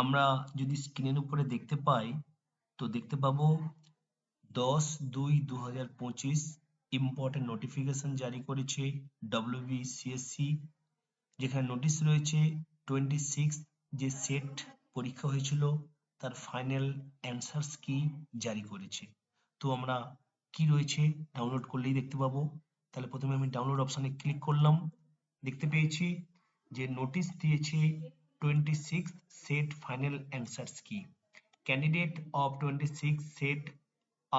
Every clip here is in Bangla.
আমরা যদি স্ক্রিনের উপরে দেখতে পাই তো দেখতে পাবো 10/2/2025 ইম্পর্টেন্ট নোটিফিকেশন জারি করেছে WBCSC, যেখানে নোটিশ রয়েছে 26 যে সেট পরীক্ষা হয়েছিল তার ফাইনাল অ্যান্সার্স কি জারি করেছে। তো আমরা কি রয়েছে ডাউনলোড করলেই দেখতে পাবো। তাহলে প্রথমে আমি ডাউনলোড অপশনে ক্লিক করলাম, দেখতে পেয়েছি যে নোটিশ দিয়েছে 26 সেট ফাইনাল অ্যান্সার্স কি। Candidate of 26 set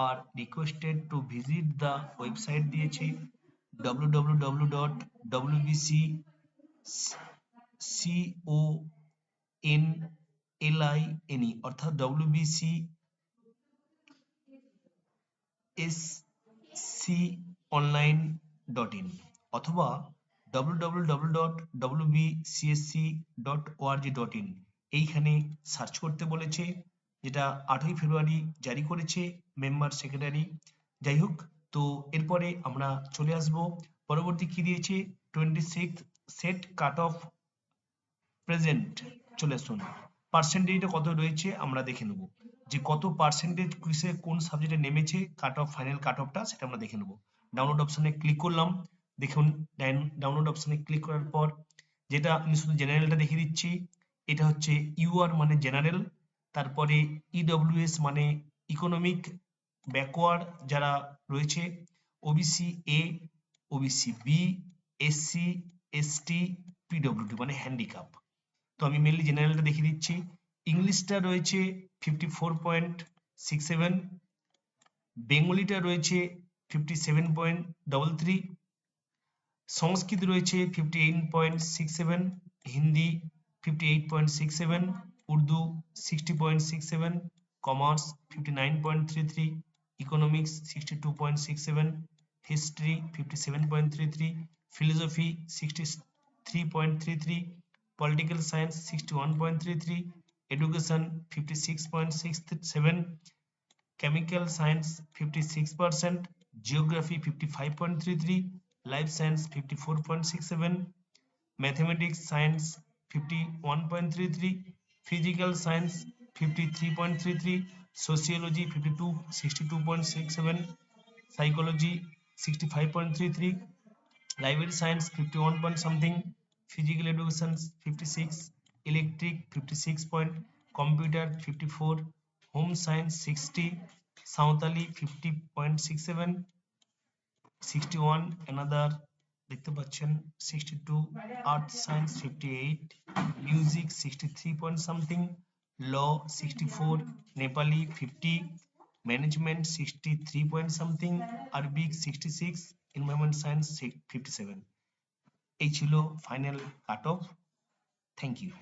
are requested to visit the website দিয়েছে www.wbcconline অর্থাৎ wbcsconline.in অথবা www.wbcsc.org.in এইখানে সার্চ করতে বলেছে, যেটা 8ই ফেব্রুয়ারি জারি করেছে মেম্বার সেক্রেটারি। যাই হোক, তো এরপরে আমরা চলে আসব পরবর্তী কি দিয়েছে 26 সেট কাট অফ প্রেজেন্ট। চলে আসুন, পার্সেন্টেজটা কত রয়েছে আমরা দেখে নেব, যে কত পার্সেন্টেজ কিসে কোন সাবজেক্টে নেমেছে কাট অফ, ফাইনাল কাট অফটা সেটা আমরা দেখে নেব। ডাউনলোড অপশনে ক্লিক করলাম, দেখুন ডাউনলোড অপশনে ক্লিক করার পর যেটা আমি শুধু জেনারেলটা দেখিয়ে দিচ্ছি, এটা হচ্ছে ইউআর মানে জেনারেল, তারপরে ইডব্লিউএস মানে ইকোনমিক ব্যাকওয়ার্ড যারা রয়েছে, OBC A, OBC B, SC, ST, PWD মানে হ্যান্ডিক্যাপ। তো আমি মেনলি জেনারেলটা দেখিয়ে দিচ্ছি। ইংলিশটা রয়েছে 54.67, বেঙ্গলিটা রয়েছে 57.33, সংস্কৃত রয়েছে 58.67, Hindi 58.67, Urdu 60.67, commerce 59.33, economics 62.67, history 57.33, philosophy 63.33, political science 61.33, education 56.67, chemical science 56%, geography 55.33, life science 54.67, mathematics science 51.33, physical science 53.33, sociology 62.67, psychology 65.33, library science 51 point something, physical education 56, electric 56 point, computer 54, home science 60, Santali 50.67, 61 another দেখতে পাচ্ছেন 62, art science 58, music 63 point something, law 64, Nepali 50, management 63 point something, Arabic 66, environment science 57। এই ছিল final cut off. Thank you.